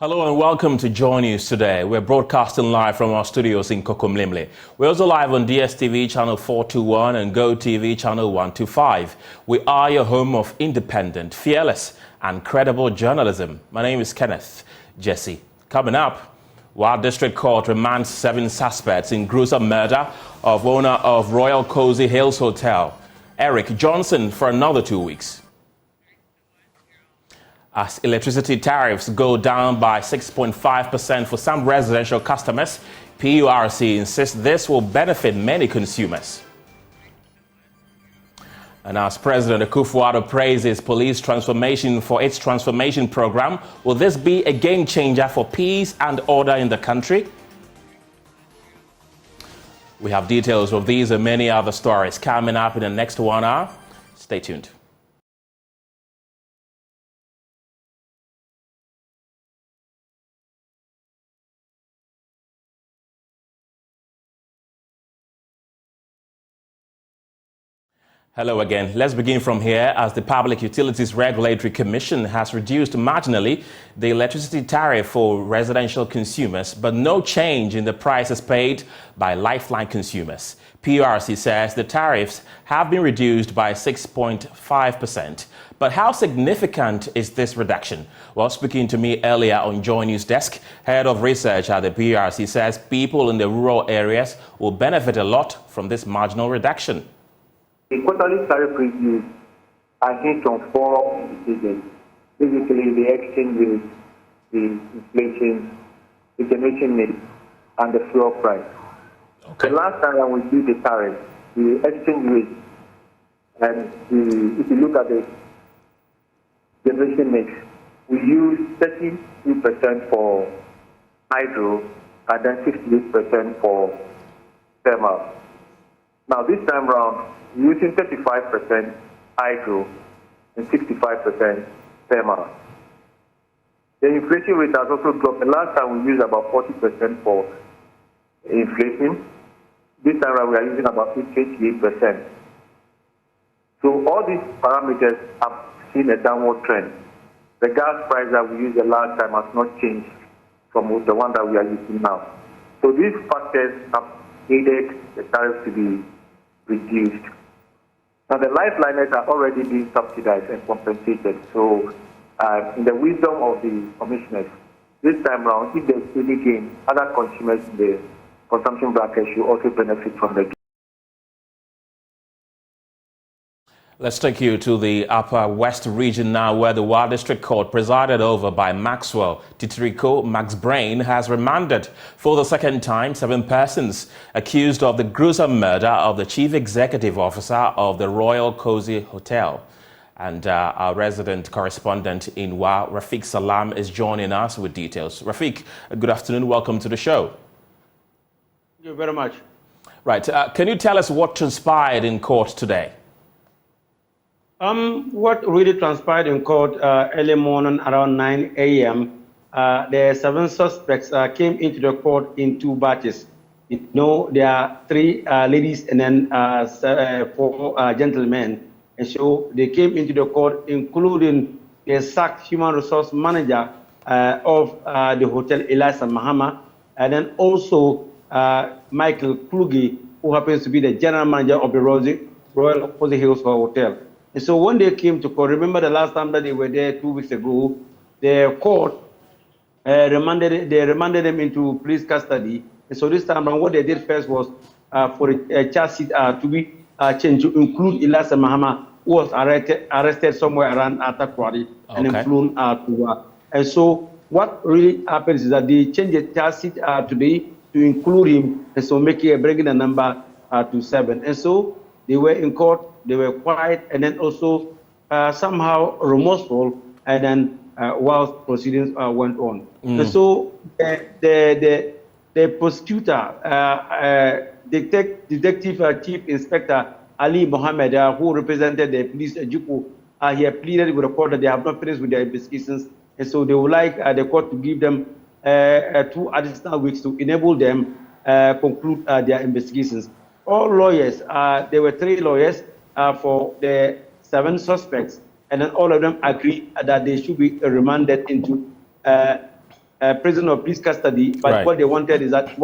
Hello and welcome to Joy News Today. We're broadcasting live from our studios in Kokomlimle. We're also live on DSTV channel 421 and GoTV channel 125. We are your home of independent, fearless and credible journalism. My name is Kenneth Jesse. Coming up, Wa District Court remands 7 suspects in gruesome murder of owner of Royal Cozy Hills Hotel, Eric Johnson, for another 2 weeks. As electricity tariffs go down by 6.5% for some residential customers, PURC insists this will benefit many consumers. And as President Akufo-Addo praises police transformation for its transformation program, will this be a game changer for peace and order in the country? We have details of these and many other stories coming up in the next 1 hour. Stay tuned. Hello again. Let's begin from here as the Public Utilities Regulatory Commission has reduced marginally the electricity tariff for residential consumers, but no change in the prices paid by lifeline consumers. PURC says the tariffs have been reduced by 6.5%. But how significant is this reduction? Well, speaking to me earlier on Joy News Desk, Head of Research at the PURC says people in the rural areas will benefit a lot from this marginal reduction. The quarterly tariff reviews are hinged on 4 indicators. Basically, the exchange rate, the inflation, the generation mix, and the fuel price. Okay. The last time when we did the tariff, the exchange rate, and if you look at the generation mix, we used 32% for hydro and then 68% for thermal. Now, this time around, we're using 35% hydro and 65% thermal. The inflation rate has also dropped. The last time we used about 40% for inflation. This time around we are using about 28%. So all these parameters have seen a downward trend. The gas price that we used the last time has not changed from the one that we are using now. So these factors have aided the tariff to be reduced. Now, the lifeliners are already being subsidized and compensated. So, in the wisdom of the commissioners, this time around, if there's any gain, other consumers in the consumption bracket should also benefit from the gain. Let's take you to the Upper West region now, where the Wa District Court, presided over by Maxwell Titiriko Max Brain, has remanded for the second time 7 persons accused of the gruesome murder of the Chief Executive Officer of the Royal Cozy Hotel. And our resident correspondent in Wa, Rafiq Salam, is joining us with details. Rafiq, good afternoon. Welcome to the show. Thank you very much. Right. Can you tell us what transpired in court today? What really transpired in court early morning around 9 a.m., the 7 suspects came into the court in 2 batches. You know, there are 3 ladies and then 4 gentlemen. And so they came into the court, including the sacked human resource manager of the hotel, Eliza Mahama, and then also Michael Kluge, who happens to be the general manager of the Royal Cozy Hills Hotel. And so when they came to court, remember the last time that they were there 2 weeks ago, the court remanded them into police custody. And so this time around, what they did first was for a charge sheet to be changed to include Eliza Mahama, who was arrested somewhere around Atakwari and then flown to And so what really happens is that they changed the charge sheet today to include him, and so bringing the number to 7. And so they were in court. They were quiet and then also somehow remorseful, and then whilst proceedings went on. And so the prosecutor, Detective Chief Inspector Ali Mohammed, who represented the police at Juku, he had pleaded with the court that they have not finished with their investigations, and so they would like the court to give them 2 additional weeks to enable them conclude their investigations. All lawyers, there were 3 lawyers for the 7 suspects, and then all of them agree that they should be remanded into prison or police custody, but what they wanted is that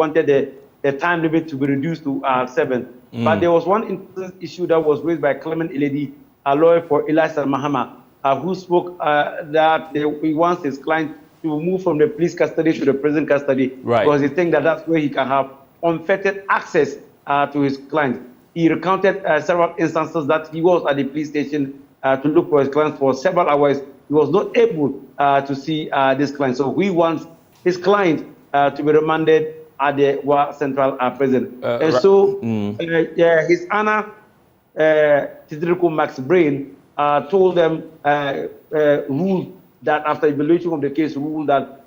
the time limit to be reduced to 7. But there was one important issue that was raised by Clement Iledi, a lawyer for Elias Mahama, who spoke that he wants his client to move from the police custody to the prison custody because he thinks that that's where he can have unfettered access to his client. He recounted several instances that he was at the police station to look for his client for several hours. He was not able to see this client. So he wants his client to be remanded at the Wa Central Prison. And so His Honor Titriku Max Brain told them, ruled that after evaluation of the case, ruled that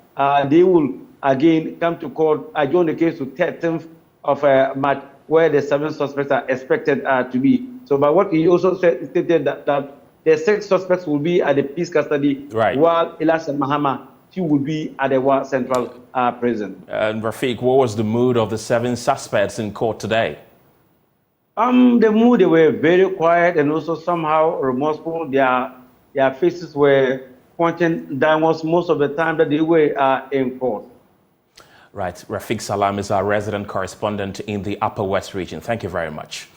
they will again come to court, adjourn the case to 13th of March, where the 7 suspects are expected to be. So, but what he also stated that the 6 suspects will be at the police custody, while Elias Mahama, he will be at the Wa Central Prison. And Rafiq, what was the mood of the 7 suspects in court today? The mood, they were very quiet and also somehow remorseful. Their faces were pointing downwards most of the time that they were in court. Right. Rafiq Salam is our resident correspondent in the Upper West region. Thank you very much.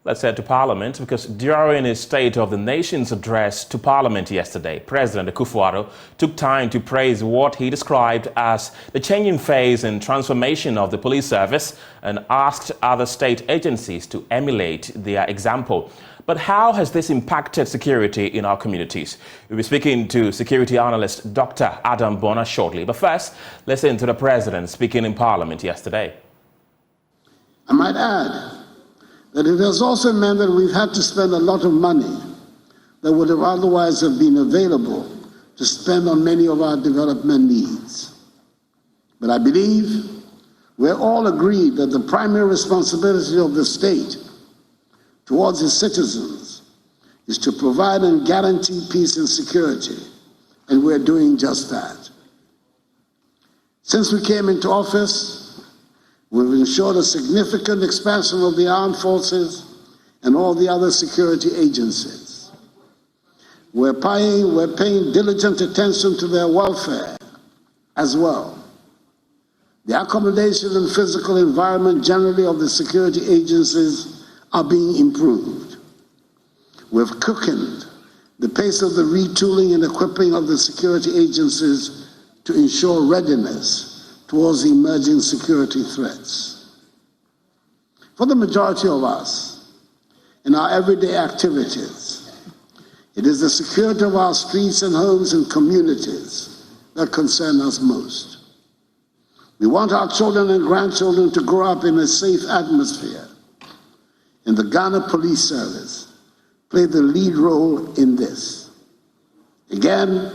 Let's head to Parliament, because during his State of the Nation's address to Parliament yesterday, President Akufo-Addo took time to praise what he described as the changing phase and transformation of the police service and asked other state agencies to emulate their example. But how has this impacted security in our communities? We'll be speaking to security analyst Dr. Adam Bonner shortly. But first, listen to the President speaking in Parliament yesterday. I might add that it has also meant that we've had to spend a lot of money that would have otherwise have been available to spend on many of our development needs. But I believe we're all agreed that the primary responsibility of the state towards its citizens is to provide and guarantee peace and security, and we're doing just that. Since we came into office, we've ensured a significant expansion of the armed forces and all the other security agencies. We're paying diligent attention to their welfare as well. The accommodation and physical environment generally of the security agencies are being improved. We've quickened the pace of the retooling and equipping of the security agencies to ensure readiness towards the emerging security threats. For the majority of us, in our everyday activities, it is the security of our streets and homes and communities that concern us most. We want our children and grandchildren to grow up in a safe atmosphere, and the Ghana Police Service played the lead role in this. Again,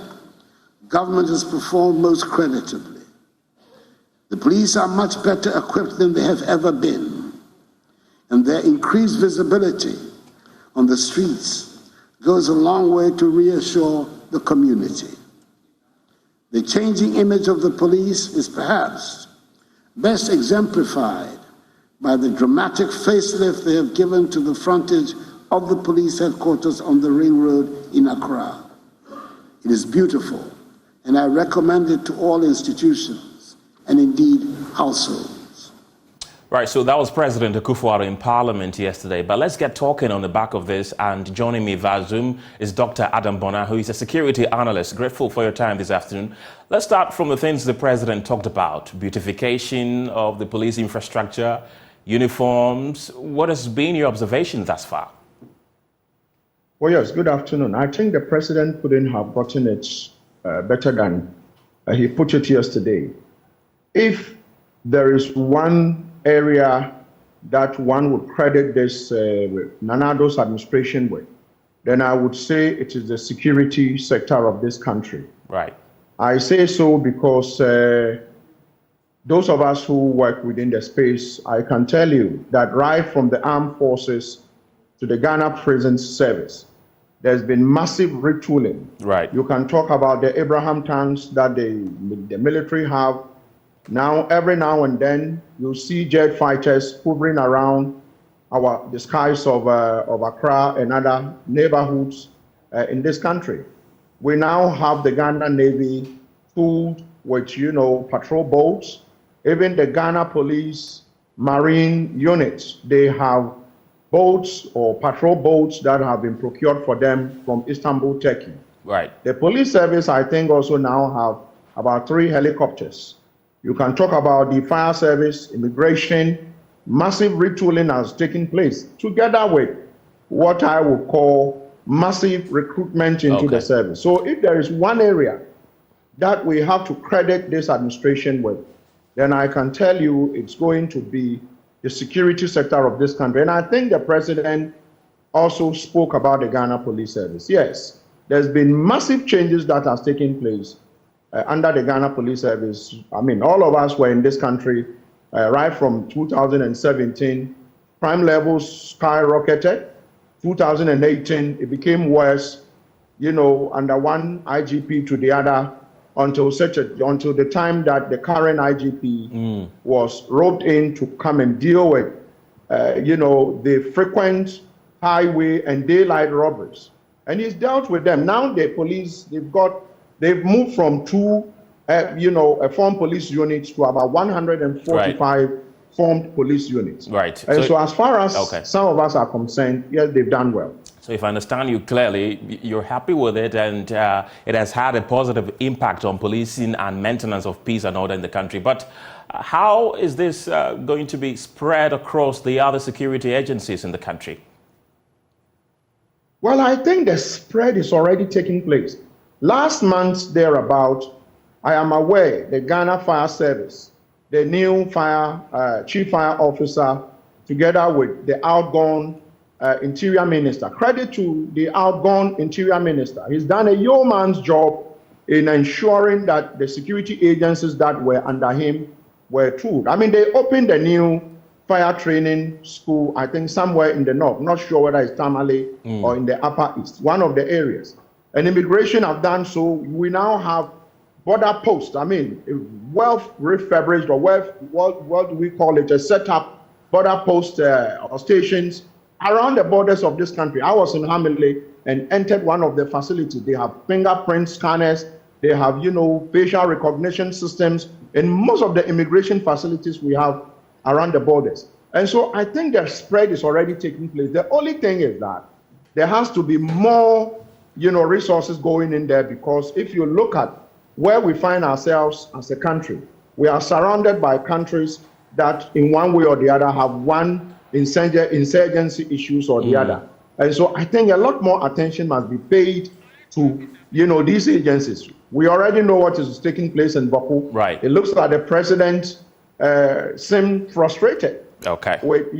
government has performed most creditably. The police are much better equipped than they have ever been, and their increased visibility on the streets goes a long way to reassure the community. The changing image of the police is perhaps best exemplified by the dramatic facelift they have given to the frontage of the police headquarters on the Ring Road in Accra. It is beautiful, and I recommend it to all institutions and indeed households. Right, so that was President Akufo-Addo in Parliament yesterday. But let's get talking on the back of this. And joining me via Zoom is Dr. Adam Bonner, who is a security analyst. Grateful for your time this afternoon. Let's start from the things the President talked about. Beautification of the police infrastructure, uniforms. What has been your observation thus far? Well, yes, good afternoon. I think the President couldn't have gotten it better than he put it yesterday. If there is one area that one would credit this Nanado's administration with, then I would say it is the security sector of this country. Right. I say so because those of us who work within the space, I can tell you that right from the armed forces to the Ghana Prison Service, there's been massive retooling. Right. You can talk about the Abraham tanks that the military have. Now, every now and then, you see jet fighters hovering around the skies of Accra and other neighborhoods in this country. We now have the Ghana Navy tooled with, patrol boats. Even the Ghana Police Marine units, they have boats or patrol boats that have been procured for them from Istanbul, Turkey. Right. The police service, I think, also now have about 3 helicopters. You can talk about the fire service, immigration. Massive retooling has taken place, together with what I would call massive recruitment into the service. So if there is one area that we have to credit this administration with, then I can tell you it's going to be the security sector of this country. And I think the president also spoke about the Ghana Police Service. Yes, there's been massive changes that has taken place under the Ghana Police Service. I mean, all of us were in this country right from 2017. Crime levels skyrocketed. 2018, it became worse, under one IGP to the other until the time that the current IGP was roped in to come and deal with, the frequent highway and daylight robberies. And he's dealt with them. Now the police, they've moved from 2, formed police units to about 145 formed police units. Right. And so as far as some of us are concerned, yes, they've done well. So if I understand you clearly, you're happy with it, and it has had a positive impact on policing and maintenance of peace and order in the country. But how is this going to be spread across the other security agencies in the country? Well, I think the spread is already taking place. Last month, thereabout, I am aware the Ghana Fire Service, the new chief fire officer, together with the outgone Interior Minister. Credit to the outgone Interior Minister. He's done a yeoman's job in ensuring that the security agencies that were under him were tooled. I mean, they opened a new fire training school, I think somewhere in the north. Not sure whether it's Tamale or in the Upper East, one of the areas. And immigration have done so. We now have border posts. I mean, well refurbished, or what do we call it? A set-up border post or stations around the borders of this country. I was in Hamile and entered one of the facilities. They have fingerprint scanners. They have, facial recognition systems in most of the immigration facilities we have around the borders. And so I think the spread is already taking place. The only thing is that there has to be more, resources going in there, because if you look at where we find ourselves as a country, we are surrounded by countries that in one way or the other have one insurgency issues or the other. And so I think a lot more attention must be paid to, these agencies. We already know what is taking place in Baku. Right. It looks like the president seemed frustrated with,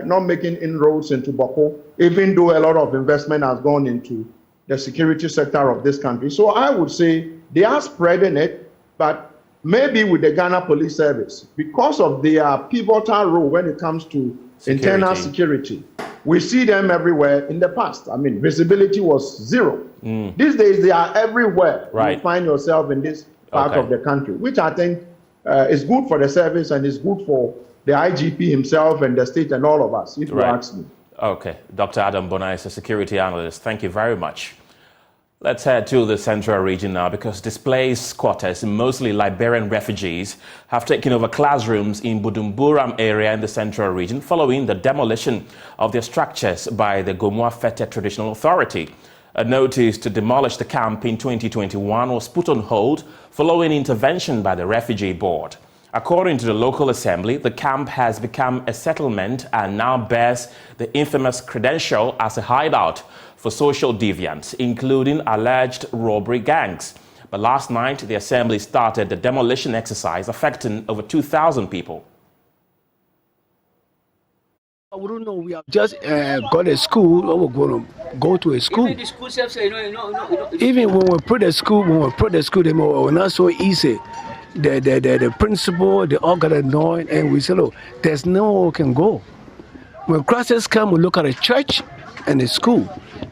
not making inroads into Baku, even though a lot of investment has gone into the security sector of this country. So I would say they are spreading it, but maybe with the Ghana Police Service, because of their pivotal role when it comes to internal security, we see them everywhere. In the past, I mean, visibility was zero. These days, they are everywhere. Right. You find yourself in this part of the country, which I think is good for the service and is good for the IGP himself and the state and all of us, if you ask me. Okay. Dr. Adam Bona is a security analyst. Thank you very much. Let's head to the central region now, because displaced squatters, mostly Liberian refugees, have taken over classrooms in Budumburam area in the central region following the demolition of their structures by the Guma Fete Traditional Authority. A notice to demolish the camp in 2021 was put on hold following intervention by the Refugee Board. According to the local assembly, the camp has become a settlement and now bears the infamous credential as a hideout for social deviants, including alleged robbery gangs. But last night, the assembly started the demolition exercise affecting over 2,000 people. We don't know. We have just got a school, or we're going to go to a school. Even the school self say, Even when we put the school, they were not so easy. The principal, they all got annoyed, and we said, look, there's nowhere we can go. When crisis come, we look at a church and a school.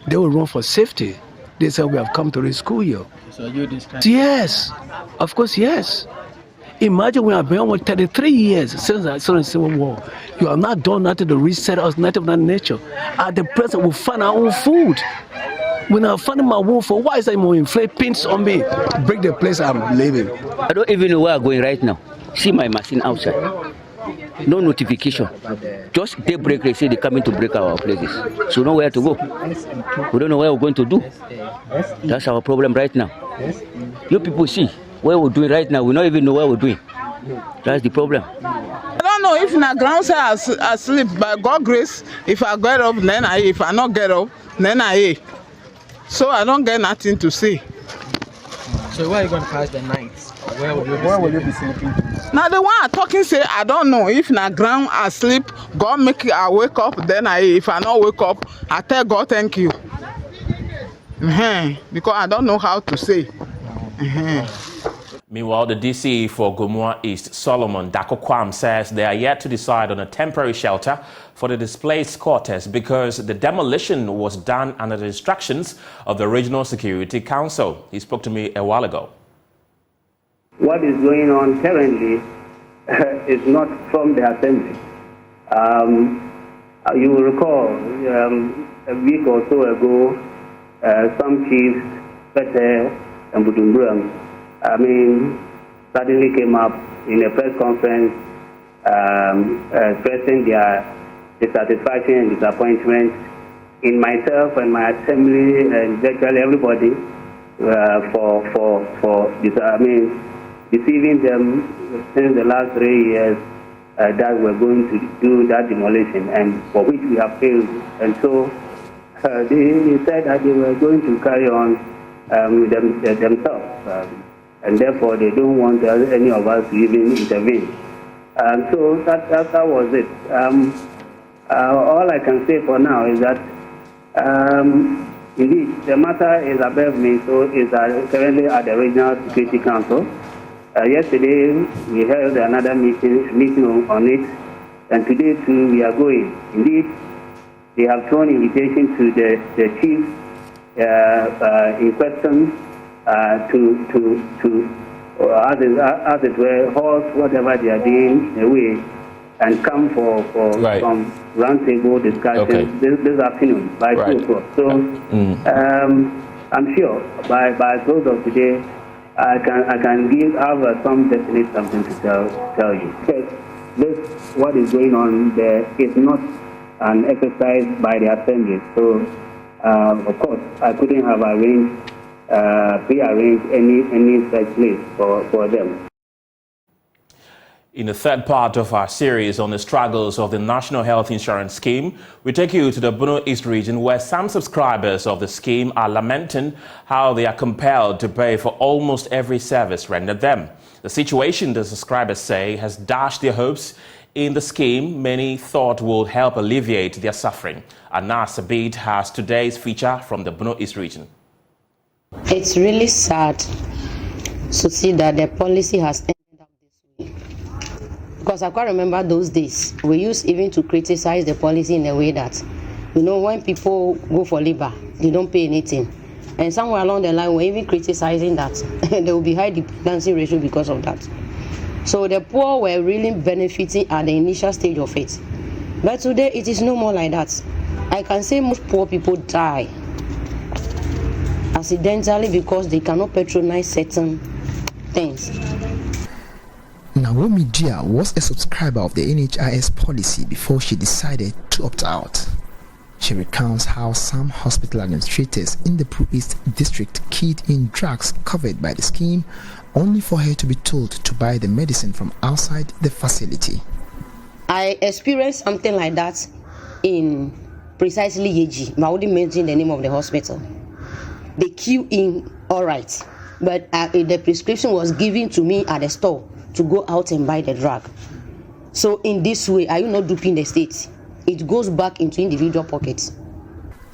They will run for safety. They said, we have come to the school here. So you this time? Yes, of course, yes. Imagine we have been almost 33 years since the Civil War. You have not done nothing to reset us, nothing of that nature. At the present, we find our own food. When I find my wound for why is I more inflate pins on me to break the place I'm living? I don't even know where I'm going right now. See my machine outside. No notification. Just daybreak, they say they're coming to break our places. So know where to go. We don't know where we're going to do. That's our problem right now. You people see where we're doing right now. We don't even know where we're doing. That's the problem. I don't know if na ground say asleep, but God grace, if I get up, then I, if I not get up, then I. So I don't get nothing to say. So where are you going to pass the night? Where will you be sleeping? Now the one I talking say, I don't know if na ground asleep, God make I wake up, then I, if I not wake up, I tell God thank you. Because I don't know how to say. Meanwhile, the DC for Guma East, Solomon Dakokwam, says they are yet to decide on a temporary shelter for the displaced quarters because the demolition was done under the instructions of the Regional Security Council. He spoke to me a while ago. What is going on currently is not from the assembly. You will recall a week or so ago, some chiefs, Pete and Budumbram, suddenly came up in a press conference expressing their dissatisfaction and disappointment in myself and my assembly and virtually everybody for deceiving them since the last 3 years that we're going to do that demolition and for which we have failed. And so they said that they were going to carry on themselves. And therefore, they don't want any of us to even intervene. So that was it. All I can say for now is that, indeed, the matter is above me, so it's currently at the Regional Security Council. Yesterday, we held another meeting on it, and today, too, we are going. Indeed, they have shown invitation to the chief in question to as it were, halt whatever they are doing away and come for some roundtable discussion this afternoon by 2 o'clock. So I'm sure by close of today I can have some definite something to tell you. Because what is going on there is not an exercise by the assembly. So of course I couldn't have prearranged any such place for them. In the third part of our series on the struggles of the National Health Insurance Scheme, we take you to the Bono East region where some subscribers of the scheme are lamenting how they are compelled to pay for almost every service rendered them. The situation, the subscribers say, has dashed their hopes in the scheme many thought would help alleviate their suffering. Anas Abid has today's feature from the Bono East region. It's really sad to see that the policy has ended up this way. Because I can't remember those days. We used even to criticize the policy in a way that, when people go for labor, they don't pay anything. And somewhere along the line, we're even criticizing that there will be high dependency ratio because of that. So the poor were really benefiting at the initial stage of it. But today, it is no more like that. I can say most poor people die accidentally because they cannot patronize certain things. Naomi Dia was a subscriber of the NHIS policy before she decided to opt out. She recounts how some hospital administrators in the Pro East district keyed in drugs covered by the scheme only for her to be told to buy the medicine from outside the facility. I experienced something like that in precisely Yeji, but I wouldn't mention the name of the hospital. They queue in, all right, but the prescription was given to me at the store to go out and buy the drug. So in this way, are you not duping the state? It goes back into individual pockets.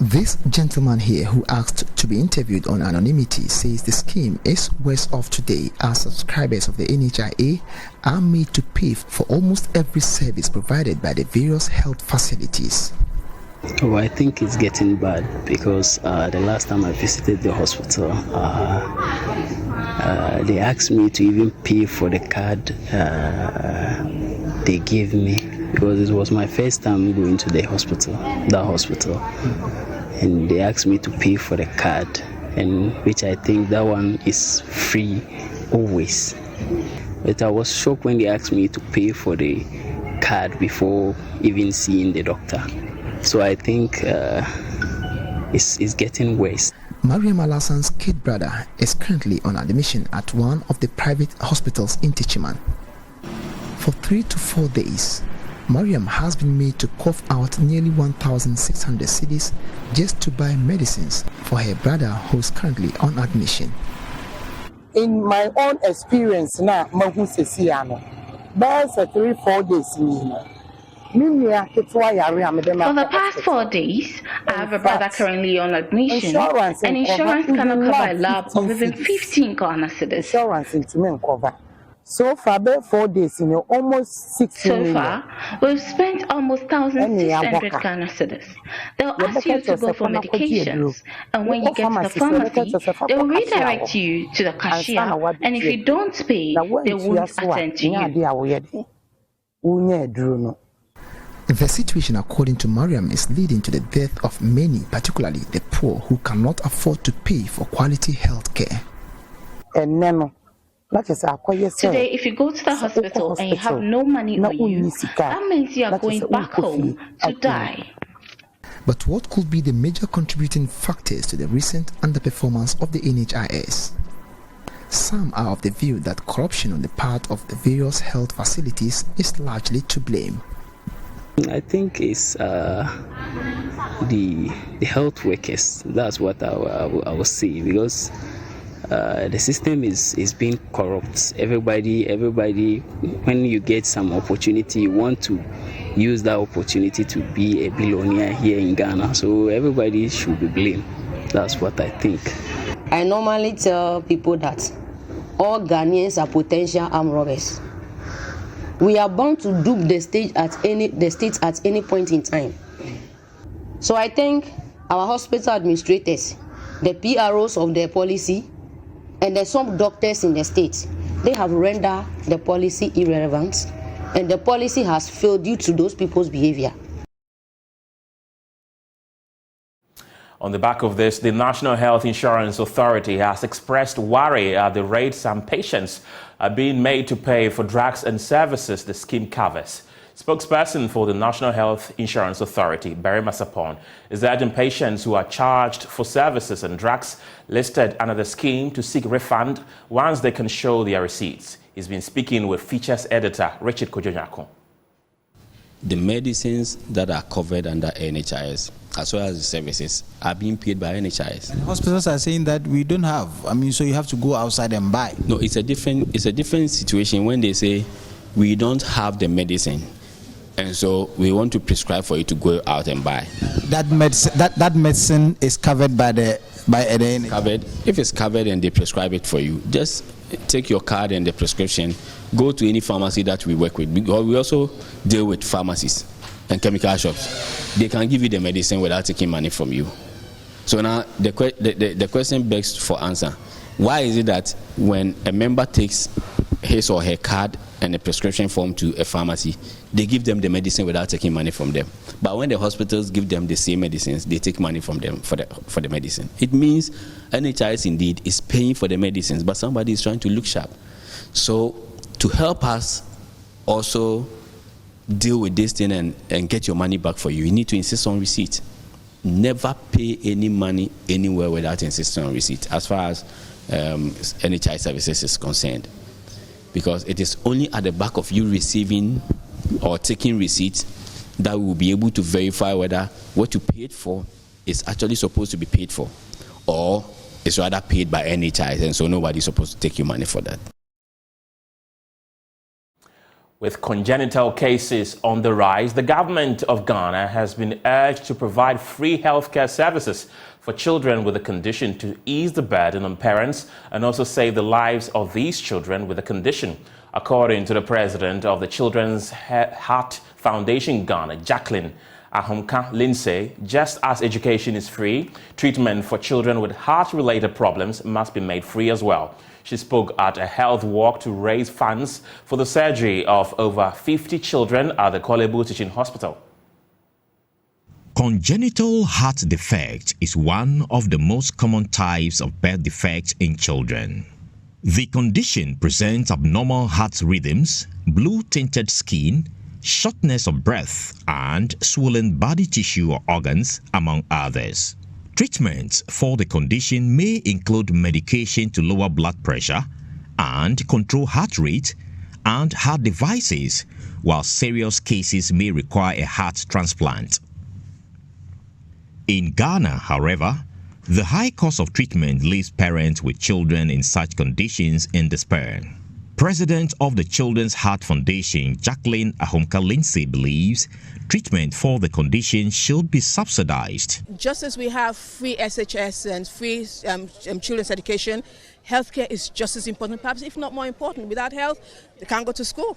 This gentleman here who asked to be interviewed on anonymity says the scheme is worse off today as subscribers of the NHIA are made to pay for almost every service provided by the various health facilities. Oh, I think it's getting bad because the last time I visited the hospital, they asked me to even pay for the card they gave me because it was my first time going to the hospital, that hospital. and they asked me to pay for the card, and which I think that one is free always. But I was shocked when they asked me to pay for the card before even seeing the doctor. So I think it's getting worse. Mariam Alassan's kid brother is currently on admission at one of the private hospitals in Tichiman. For 3 to 4 days, Mariam has been made to cough out nearly 1,600 cedis just to buy medicines for her brother who is currently on admission. In my own experience now, for the past 4 days, I have a brother currently on admission, and insurance cannot cover a lab of even 15 Ghana cedis. So far, 4 days, almost 6 So far, we've spent almost 1,600 Ghana cedis. They'll ask you to go for medications, and when you get to the pharmacy, they will redirect you to the cashier, and if you don't pay, they won't attend to you. The situation, according to Mariam, is leading to the death of many, particularly the poor, who cannot afford to pay for quality health care. Today, if you go to the hospital and you have no money on you, that means you are going back home to die. But what could be the major contributing factors to the recent underperformance of the NHIS? Some are of the view that corruption on the part of the various health facilities is largely to blame. I think it's the health workers. That's what I will say, because the system is being corrupt. Everybody, when you get some opportunity, you want to use that opportunity to be a billionaire here in Ghana. So everybody should be blamed. That's what I think. I normally tell people that all Ghanaians are potential armed robbers. We are bound to dupe the state at any point in time. So I think our hospital administrators, the PROs of the policy, and there's some doctors in the state, they have rendered the policy irrelevant, and the policy has failed due to those people's behavior. On the back of this, the National Health Insurance Authority has expressed worry at the rates some patients are being made to pay for drugs and services the scheme covers. Spokesperson for the National Health Insurance Authority, Barry Masapon, is urging patients who are charged for services and drugs listed under the scheme to seek refund once they can show their receipts. He's been speaking with Features Editor Richard Kojonyako. The medicines that are covered under NHIS, as well as the services, are being paid by NHIS. And hospitals are saying that we don't have. So you have to go outside and buy. No, it's a different situation when they say we don't have the medicine, and so we want to prescribe for you to go out and buy. That medicine is covered by the NHIS. Covered. If it's covered and they prescribe it for you, just take your card and the prescription, go to any pharmacy that we work with, because we also deal with pharmacies and chemical shops. They can give you the medicine without taking money from you. So now the question begs for answer. Why is it that when a member takes his or her card and a prescription form to a pharmacy, they give them the medicine without taking money from them? But when the hospitals give them the same medicines, they take money from them for the medicine. It means NHIS indeed is paying for the medicines, but somebody is trying to look sharp. So to help us also deal with this thing and get your money back for you, you need to insist on receipt. Never pay any money anywhere without insisting on receipt, as far as NHIS services is concerned. Because it is only at the back of you receiving or taking receipts that we will be able to verify whether what you paid for is actually supposed to be paid for, or it's rather paid by NHIS, and so nobody's supposed to take your money for that. With congenital cases on the rise, the government of Ghana has been urged to provide free healthcare services for children with the condition to ease the burden on parents and also save the lives of these children with the condition. According to the president of the Children's Heart Foundation Ghana, Jacqueline Ahomka Lindsay, just as education is free, treatment for children with heart-related problems must be made free as well. She spoke at a health walk to raise funds for the surgery of over 50 children at the Kolebu Teaching Hospital. Congenital heart defect is one of the most common types of birth defects in children. The condition presents abnormal heart rhythms, blue-tinted skin, shortness of breath, and swollen body tissue or organs, among others. Treatments for the condition may include medication to lower blood pressure and control heart rate and heart devices, while serious cases may require a heart transplant. In Ghana, however, the high cost of treatment leaves parents with children in such conditions in despair. President of the Children's Heart Foundation, Jacqueline Ahomka Lindsay, believes treatment for the condition should be subsidized. Just as we have free SHS and free children's education, healthcare is just as important, perhaps if not more important. Without health, they can't go to school.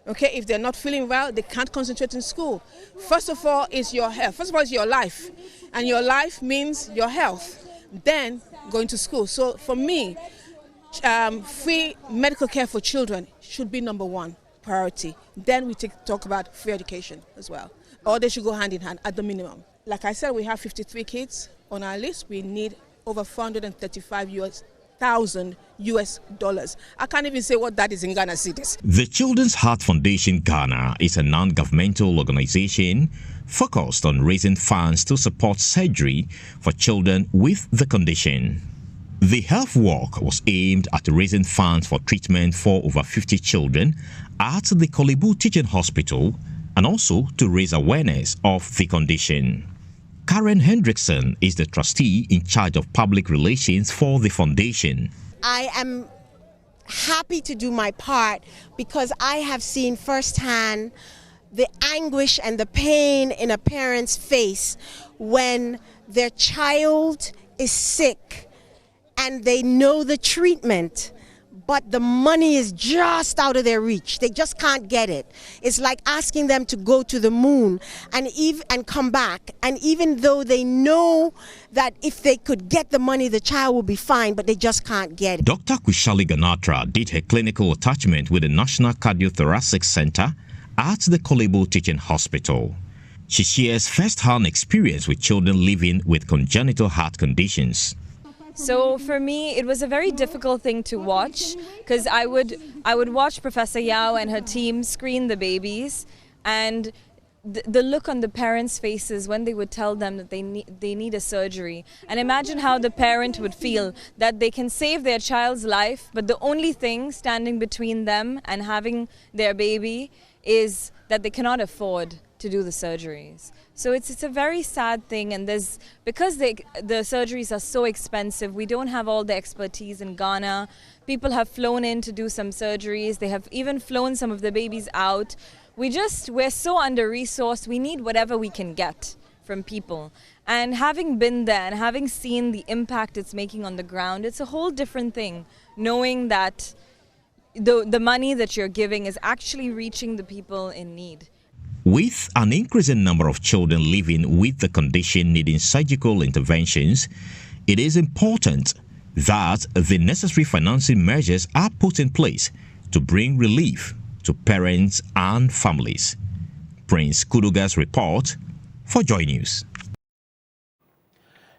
Okay, if they're not feeling well, they can't concentrate in school. First of all is your health. First of all is your life. And your life means your health. Then going to school. So for me, free medical care for children should be number one priority. Then we talk about free education as well. Or they should go hand in hand at the minimum. Like I said, we have 53 kids on our list. We need over $435,000 US. I can't even say what that is in Ghana cedis. The Children's Heart Foundation Ghana is a non-governmental organization focused on raising funds to support surgery for children with the condition. The health walk was aimed at raising funds for treatment for over 50 children at the Kolebu Teaching Hospital and also to raise awareness of the condition. Karen Hendrickson is the trustee in charge of public relations for the foundation. I am happy to do my part because I have seen firsthand the anguish and the pain in a parent's face when their child is sick and they know the treatment, but the money is just out of their reach. They just can't get it. It's like asking them to go to the moon and come back. And even though they know that if they could get the money, the child will be fine, but they just can't get it. Dr. Kushali Ganatra did her clinical attachment with the National Cardiothoracic Center at the Kolebu Teaching Hospital. She shares first-hand experience with children living with congenital heart conditions. So for me, it was a very difficult thing to watch because I would watch Professor Yao and her team screen the babies, and the look on the parents' faces when they would tell them that they need a surgery. And imagine how the parent would feel that they can save their child's life, but the only thing standing between them and having their baby is that they cannot afford to do the surgeries. So it's a very sad thing, and because the surgeries are so expensive, we don't have all the expertise in Ghana. People have flown in to do some surgeries. They have even flown some of the babies out. We're so under-resourced. We need whatever we can get from people. And having been there and having seen the impact it's making on the ground, it's a whole different thing, knowing that the money that you're giving is actually reaching the people in need. With an increasing number of children living with the condition needing surgical interventions, it is important that the necessary financing measures are put in place to bring relief to parents and families. Prince Kuduga's report for Joy News.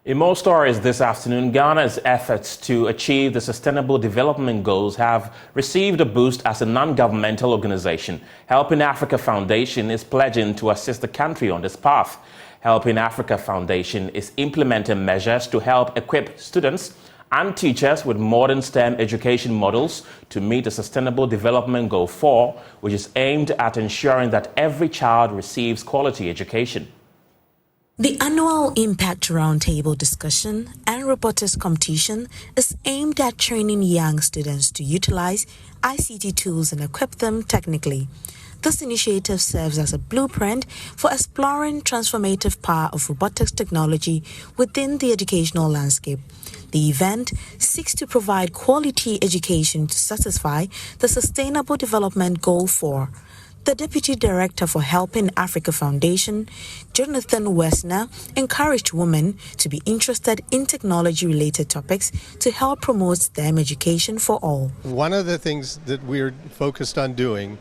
In more stories this afternoon, Ghana's efforts to achieve the Sustainable Development Goals have received a boost as a non-governmental organization. Helping Africa Foundation is pledging to assist the country on this path. Helping Africa Foundation is implementing measures to help equip students and teachers with modern STEM education models to meet the Sustainable Development Goal 4, which is aimed at ensuring that every child receives quality education. The annual Impact Roundtable discussion and robotics competition is aimed at training young students to utilize ICT tools and equip them technically. This initiative serves as a blueprint for exploring transformative power of robotics technology within the educational landscape. The event seeks to provide quality education to satisfy the Sustainable Development Goal 4. The Deputy Director for Helping Africa Foundation, Jonathan Wessner, encouraged women to be interested in technology-related topics to help promote STEM education for all. One of the things that we're focused on doing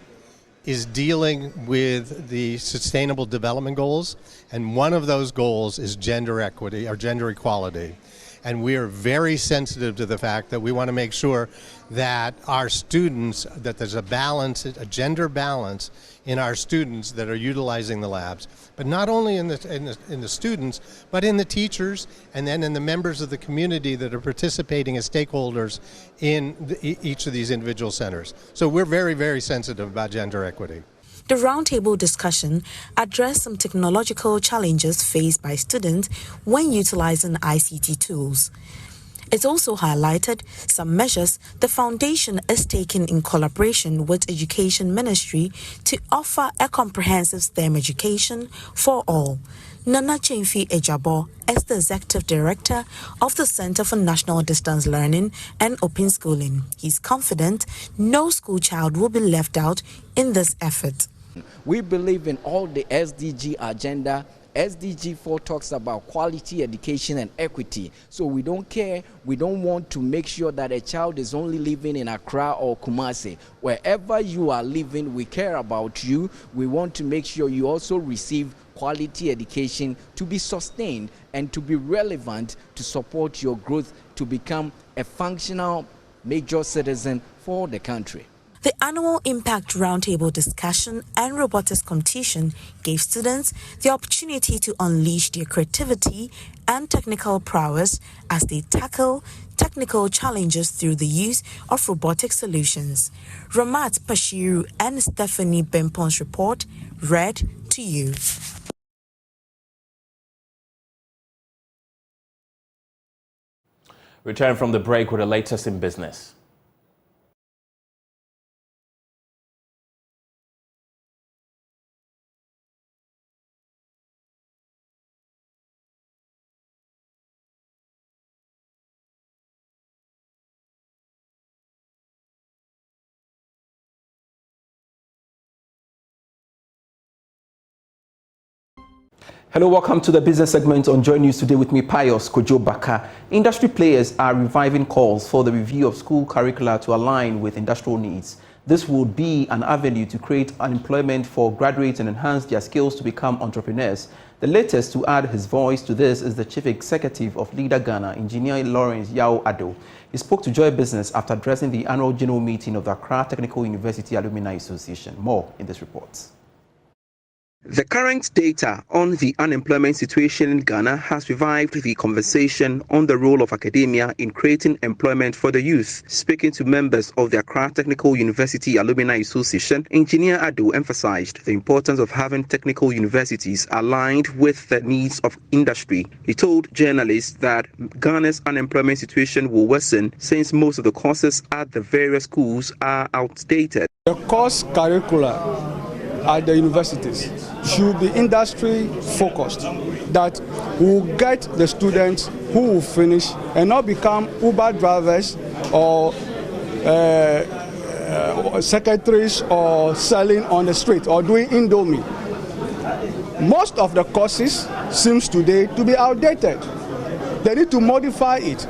is dealing with the Sustainable Development Goals, and one of those goals is gender equity or gender equality. And we are very sensitive to the fact that we want to make sure that our students, that there's a balance, a gender balance in our students that are utilizing the labs, but not only in the students, but in the teachers and then in the members of the community that are participating as stakeholders in each of these individual centers. So we're very, very sensitive about gender equity. The roundtable discussion addressed some technological challenges faced by students when utilizing ICT tools. It also highlighted some measures the foundation is taking in collaboration with Education Ministry to offer a comprehensive STEM education for all. Nana Chemfi Ejabo is the Executive Director of the Center for National Distance Learning and Open Schooling. He's confident no school child will be left out in this effort. We believe in all the SDG agenda. SDG 4 talks about quality education and equity. So we don't care. We don't want to make sure that a child is only living in Accra or Kumasi. Wherever you are living, we care about you. We want to make sure you also receive quality education to be sustained and to be relevant to support your growth to become a functional major citizen for the country. The annual Impact Roundtable discussion and robotics competition gave students the opportunity to unleash their creativity and technical prowess as they tackle technical challenges through the use of robotic solutions. Ramat Pashiru and Stephanie Bempon's report read to you. Return from the break with the latest in business. Hello, welcome to the business segment on Joy News today with me, Pius Kojo Baka. Industry players are reviving calls for the review of school curricula to align with industrial needs. This would be an avenue to create employment for graduates and enhance their skills to become entrepreneurs. The latest to add his voice to this is the Chief Executive of Leader Ghana, Engineer Lawrence Yao Ado. He spoke to Joy Business after addressing the annual general meeting of the Accra Technical University Alumni Association. More in this report. The current data on the unemployment situation in Ghana has revived the conversation on the role of academia in creating employment for the youth. Speaking to members of the Accra Technical University Alumni Association, Engineer Ado emphasized the importance of having technical universities aligned with the needs of industry. He told journalists that Ghana's unemployment situation will worsen since most of the courses at the various schools are outdated. The course curricula at the universities should be industry focused, that will get the students who will finish and not become Uber drivers or secretaries or selling on the street or doing Indomie. Most of the courses seems today to be outdated. They need to modify it.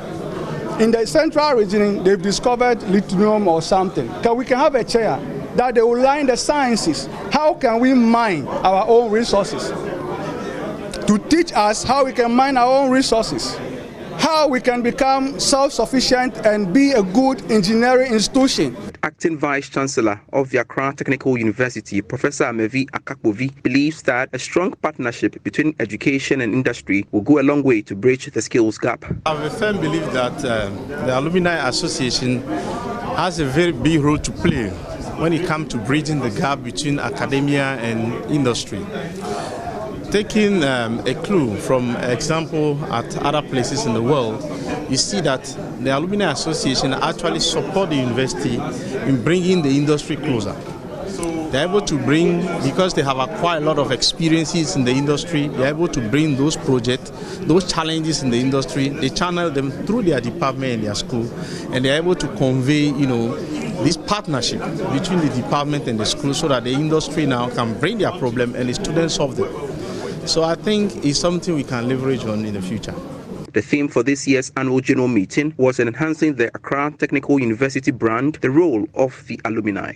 In the central region, they've discovered lithium or something. We can have a chair that they will line the sciences. How can we mine our own resources? To teach us how we can mine our own resources, how we can become self-sufficient and be a good engineering institution. Acting Vice Chancellor of the Accra Technical University, Professor Amevi Akakbovi, believes that a strong partnership between education and industry will go a long way to bridge the skills gap. I have a firm belief that the Alumni Association has a very big role to play when it comes to bridging the gap between academia and industry. Taking a clue from example at other places in the world, you see that the Alumni Association actually support the university in bringing the industry closer. They're able to bring, because they have acquired a lot of experiences in the industry, they're able to bring those projects, those challenges in the industry, they channel them through their department and their school, and they're able to convey, this partnership between the department and the school so that the industry now can bring their problem and the students solve them. So I think it's something we can leverage on in the future. The theme for this year's annual general meeting was enhancing the Accra Technical University brand, the role of the alumni.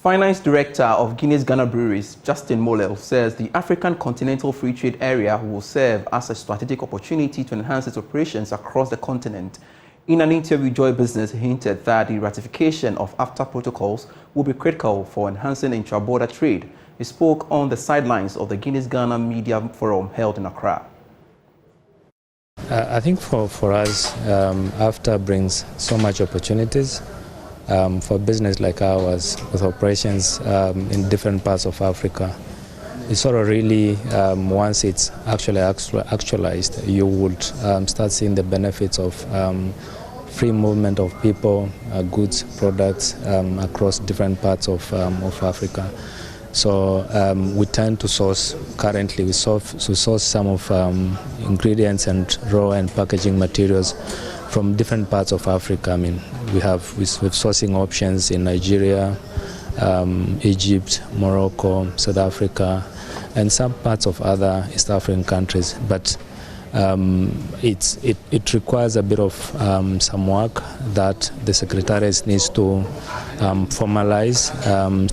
Finance Director of Guinness Ghana Breweries, Justin Molel, says the African Continental Free Trade Area will serve as a strategic opportunity to enhance its operations across the continent. In an interview, Joy Business hinted that the ratification of AFTA protocols will be critical for enhancing intra-border trade. He spoke on the sidelines of the Guinness Ghana Media Forum held in Accra. I think for us, AFTA brings so much opportunities. For business like ours, with operations in different parts of Africa. It's sort of really, once it's actually actualized, you would start seeing the benefits of free movement of people, goods, products across different parts of Africa. So we tend to source, currently we source some of ingredients and raw and packaging materials from different parts of Africa. I mean, we have sourcing options in Nigeria, Egypt, Morocco, South Africa, and some parts of other East African countries. But it requires a bit of some work that the Secretariat needs to formalize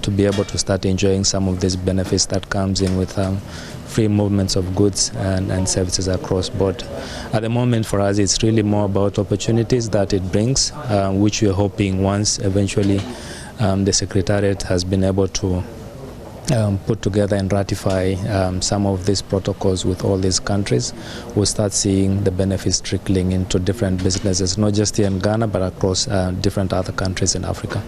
to be able to start enjoying some of these benefits that comes in with free movements of goods and services across board. At the moment for us it's really more about opportunities that it brings, which we're hoping once eventually the Secretariat has been able to put together and ratify some of these protocols with all these countries, we'll start seeing the benefits trickling into different businesses, not just here in Ghana but across different other countries in Africa.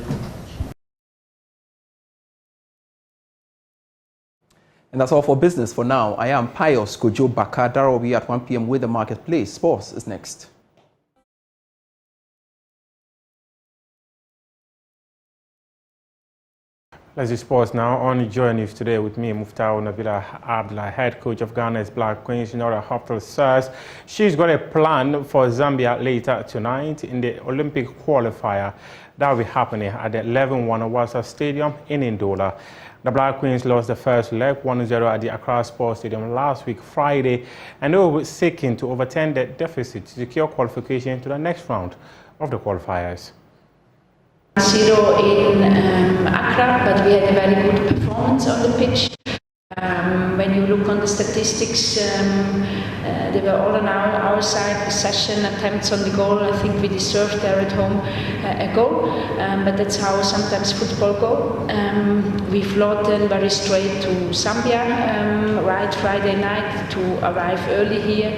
And that's all for business for now. I am Pius Kojo Baka. Dara will be at 1 p.m. with the marketplace. Sports is next. Let's do sports now. On Joy News today with me, Muftau Nabila Abdullah, head coach of Ghana's Black Queens. Nora Hoptel says she's got a plan for Zambia later tonight in the Olympic qualifier that will be happening at the 11-1 Wasa Stadium in Ndola. The Black Queens lost the first leg 1-0 at the Accra Sports Stadium last week, Friday, and they will be seeking to overturn the deficit to secure qualification to the next round of the qualifiers. 0 in Accra, but we had a very good performance on the pitch. When you look on the statistics, they were all on our side. Possession, attempts on the goal. I think we deserved there at home a goal, but that's how sometimes football go. We flew then very straight to Zambia, right Friday night to arrive early here.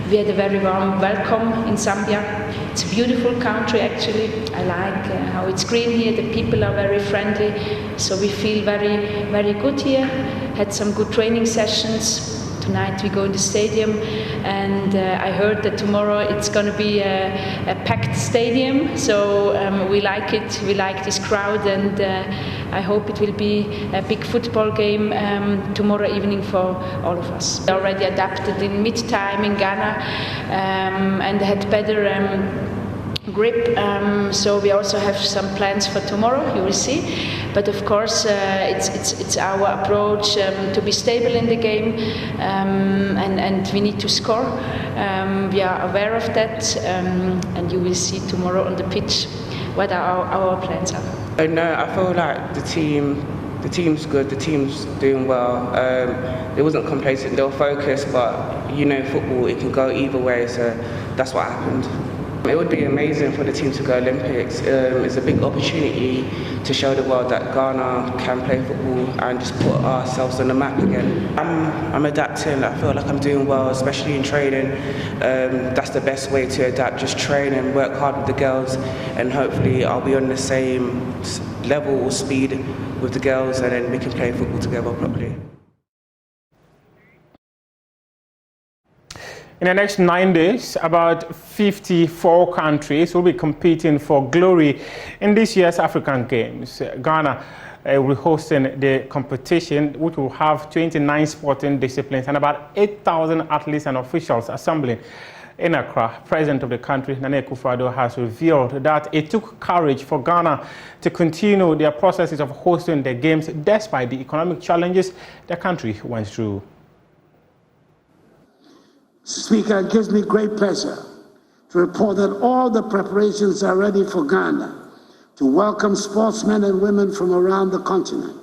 We had a very warm welcome in Zambia. It's a beautiful country actually. I like how it's green here, the people are very friendly, so we feel very, very good here. Had some good training sessions. Tonight we go in the stadium, and I heard that tomorrow it's going to be a packed stadium, so we like it, we like this crowd, and I hope it will be a big football game tomorrow evening for all of us. We already adapted in mid-time in Ghana and had better grip, so we also have some plans for tomorrow, you will see. But of course it's our approach to be stable in the game, and we need to score. We are aware of that, and you will see tomorrow on the pitch what our plans are. No, I feel like the team's good, the team's doing well. It wasn't complacent, they were focused, but you know football, it can go either way, so that's what happened. It would be amazing for the team to go Olympics. It's a big opportunity to show the world that Ghana can play football and just put ourselves on the map again. I'm adapting. I feel like I'm doing well, especially in training. That's the best way to adapt, just train and work hard with the girls, and hopefully I'll be on the same level or speed with the girls, and then we can play football together properly. In the next 9 days, about 54 countries will be competing for glory in this year's African Games. Ghana will be hosting the competition, which will have 29 sporting disciplines and about 8,000 athletes and officials assembling in Accra. President of the country, Nana Akufo-Addo, has revealed that it took courage for Ghana to continue their processes of hosting the Games despite the economic challenges the country went through. Speaker, it gives me great pleasure to report that all the preparations are ready for Ghana to welcome sportsmen and women from around the continent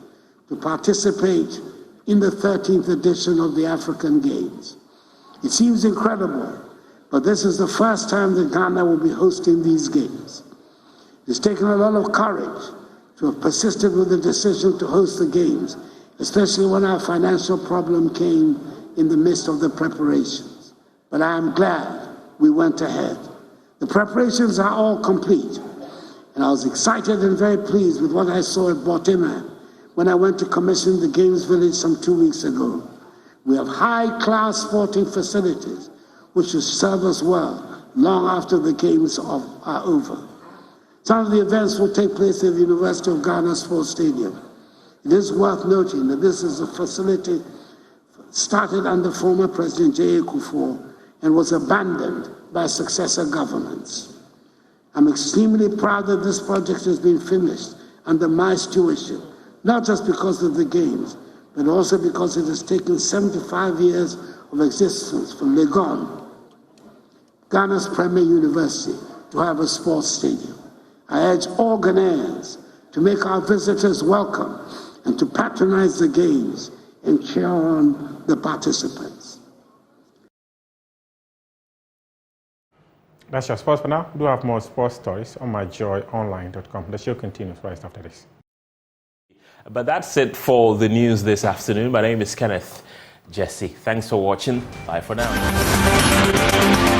to participate in the 13th edition of the African Games. It seems incredible, but this is the first time that Ghana will be hosting these games. It's taken a lot of courage to have persisted with the decision to host the games, especially when our financial problem came in the midst of the preparations. But I am glad we went ahead. The preparations are all complete, and I was excited and very pleased with what I saw at Botima when I went to commission the Games Village some 2 weeks ago. We have high-class sporting facilities which will serve us well long after the Games are over. Some of the events will take place at the University of Ghana Sports Stadium. It is worth noting that this is a facility started under former President J.A. Kufuor and was abandoned by successor governments. I'm extremely proud that this project has been finished under my stewardship, not just because of the Games, but also because it has taken 75 years of existence for Legon, Ghana's premier university, to have a sports stadium. I urge all Ghanaians to make our visitors welcome and to patronize the Games and cheer on the participants. That's your sports for now. We do have more sports stories on myjoyonline.com. The show continues right after this. But that's it for the news this afternoon. My name is Kenneth Jesse. Thanks for watching. Bye for now.